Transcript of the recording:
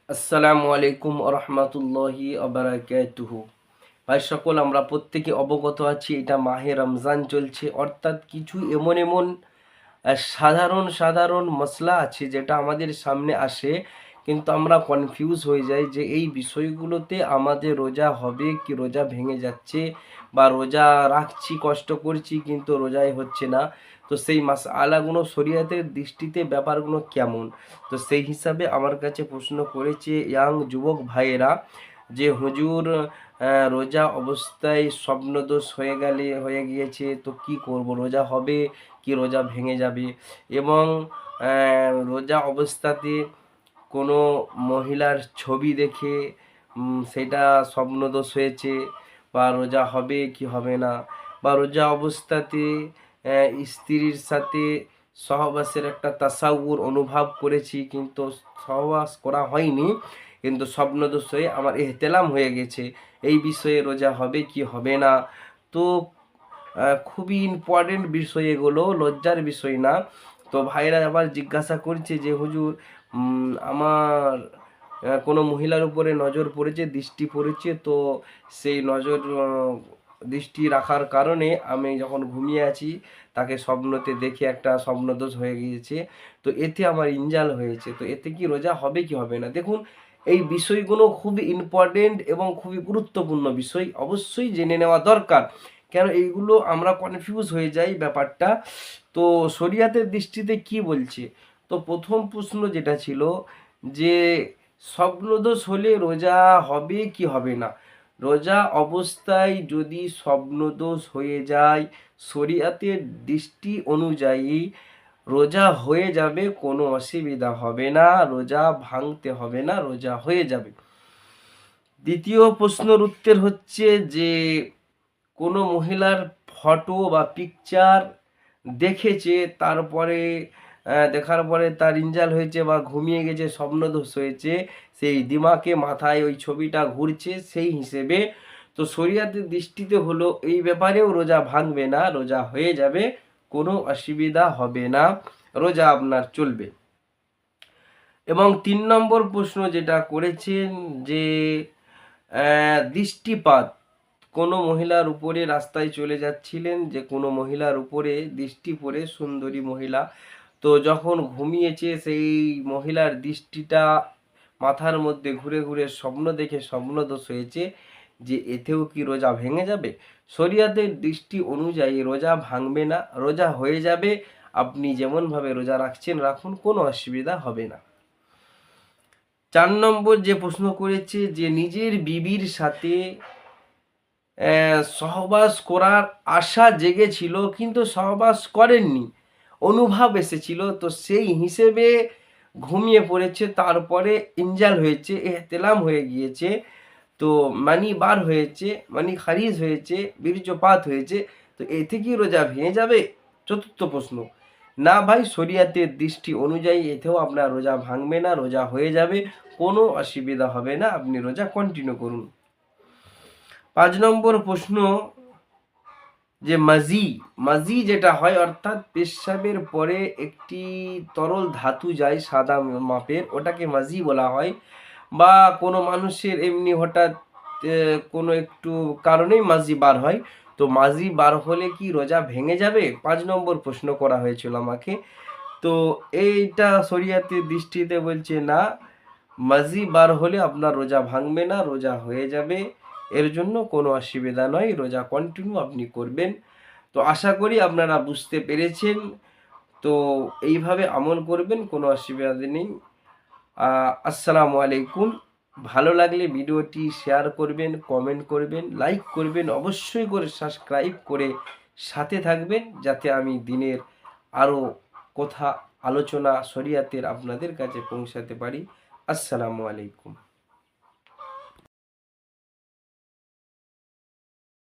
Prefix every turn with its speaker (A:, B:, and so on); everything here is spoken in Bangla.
A: আসসালামু আলাইকুম রহমতুল্লাহি আবরাকাতুহু। ভাই সকল, আমরা প্রত্যেকে অবগত আছি এটা মাহে রমজান চলছে, অর্থাৎ কিছু এমন এমন সাধারণ সাধারণ মশলা আছে যেটা আমাদের সামনে আসে, কিন্তু আমরা কনফিউজ হয়ে যাই যে এই বিষয়গুলোতে আমাদের রোজা হবে কি রোজা ভেঙে যাচ্ছে, বা রোজা রাখছি কষ্ট করছি কিন্তু রোজাই হচ্ছে না। তো সেই আলাগুলো শরিয়াতের দৃষ্টিতে ব্যাপারগুলো কেমন, তো সেই হিসাবে আমার কাছে প্রশ্ন করেছে ইয়াং যুবক ভাইয়েরা যে হুজুর রোজা অবস্থায় স্বপ্নদোষ হয়ে গিয়েছে, তো কি করব, রোজা হবে কি রোজা ভেঙে যাবে, এবং রোজা অবস্থাতে কোনো মহিলার ছবি দেখে সেটা স্বপ্নদোষ হয়েছে, বা রোজা হবে কি হবে না, বা রোজা অবস্থাতে স্ত্রীর সাথে সহবাসের একটা তাসাউর অনুভব করেছি কিন্তু সহবাস করা হয়নি, কিন্তু স্বপ্নদোষ হয়ে আমার এহতেলাম হয়ে গেছে, এই বিষয়ে রোজা হবে কি হবে না। তো খুবই ইম্পর্টেন্ট বিষয়, এগুলো লজ্জার বিষয় না। তো ভাইরা আবার জিজ্ঞাসা করছে যে হুজুর আমার কোনো মহিলার উপরে নজর পড়েছে, দৃষ্টি পড়েছে, তো সেই নজর দৃষ্টি রাখার কারণে আমি যখন ঘুমিয়ে আছি তাকে স্বপ্নতে দেখে একটা স্বপ্নদোষ হয়ে গিয়েছে, তো এতে আমার ইনজাল হয়েছে, তো এতে কি রোজা হবে কি হবে না। দেখুন, এই বিষয়গুলো খুবই ইম্পর্টেন্ট এবং খুবই গুরুত্বপূর্ণ বিষয়, অবশ্যই জেনে নেওয়া দরকার। কেন এইগুলো আমরা কনফিউজ হয়ে যাই ব্যাপারটা। তো শরিয়াতের দৃষ্টিতে কি বলছে, তো প্রথম প্রশ্ন যেটা ছিল যে স্বপ্নদোষ হলে রোজা হবে কি হবে না। রোজা অবস্থায় যদি স্বপ্নদোষ হয়ে যায়, শরিয়াতের দৃষ্টি অনুযায়ী রোজা হয়ে যাবে, কোনো অসুবিধা হবে না, রোজা ভাঙতে হবে না, রোজা হয়ে যাবে। দ্বিতীয় প্রশ্নের উত্তর হচ্ছে যে কোনো মহিলার ফটো বা পিকচার দেখেছে, তারপরে দেখার পরে তার ইনজাল হয়েছে বা ঘুমিয়ে গেছে, স্বপ্নদোষ হয়েছে, সেই দিমাকে মাথায় ওই ছবিটা ঘুরছে সেই হিসেবে, তো শরিয়াতের দৃষ্টিতে হলো এই ব্যাপারেও রোজা ভাঙবে না, রোজা হয়ে যাবে, কোনো অসুবিধা হবে না, রোজা আপনার চলবে। এবং 3 নম্বর প্রশ্ন যেটা করেছেন যে দৃষ্টিপাত, কোনো মহিলার উপরে রাস্তায় চলে যাচ্ছিলেন, যে কোনো মহিলার উপরে দৃষ্টি পড়ে, সুন্দরী মহিলা, তো যখন ঘুমিয়েছে সেই মহিলার দৃষ্টিটা মাথার মধ্যে ঘুরে ঘুরে স্বপ্ন দেখে স্বপ্নদোষ হয়েছে, যে এতেও কি রোজা ভেঙে যাবে। শরিয়াতের দৃষ্টি অনুযায়ী রোজা ভাঙবে না, রোজা হয়ে যাবে, আপনি যেমনভাবে রোজা রাখছেন রাখুন, কোনো অসুবিধা হবে না। 4 নম্বর যে প্রশ্ন করেছে যে নিজের বিবির সাথে সহবাস করার আশা জেগেছিল কিন্তু সহবাস করেননি, অনুভব এসেছিল, তো সেই হিসেবে ঘুমিয়ে পড়েছে, তারপরে ইনজাল হয়েছে, এহতেলাম হয়ে গিয়েছে, তো মানি বার হয়েছে, মানি খারিজ হয়েছে, বীর্যপাত হয়েছে, তো এতে কি রোজা ভেঙে যাবে। 4র্থ প্রশ্ন, না ভাই, শরিয়াতের দৃষ্টি অনুযায়ী এতেও আপনার রোজা ভাঙবে না, রোজা হয়ে যাবে, কোনো অসুবিধা হবে না, আপনি রোজা কন্টিনিউ করুন। 5 নম্বর প্রশ্ন যে মাজি, মাজি যেটা হয় অর্থাৎ পেশাবের পরে একটি তরল ধাতু যায় সাদা মাপের, ওটাকে মাজি বলা হয়, বা কোনো মানুষের এমনি হঠাৎ কোনো একটু কারণেই মাজি বার হয়, তো মাজি বার হলে কি রোজা ভেঙে যাবে, 5 নম্বর প্রশ্ন করা হয়েছিল আমাকে। তো এইটা শরিয়াতের দৃষ্টিতে বলছে না, মাজি বার হলে আপনার রোজা ভাঙবে না, রোজা হয়ে যাবে, এর জন্য কোনো অসুবিধা নয়, রোজা কন্টিনিউ আপনি করবেন। তো আশা করি আপনারা বুঝতে পেরেছেন, তো এইভাবে আমল করবেন, কোনো অসুবিধা নেই। আসসালামু আলাইকুম। ভালো লাগলে ভিডিওটি শেয়ার করবেন, কমেন্ট করবেন, লাইক করবেন, অবশ্যই করে সাবস্ক্রাইব করে সাথে থাকবেন, যাতে আমি দিনের আরও কথা আলোচনা শরিয়াতের আপনাদের কাছে পৌঁছাতে পারি। আসসালামু আলাইকুম।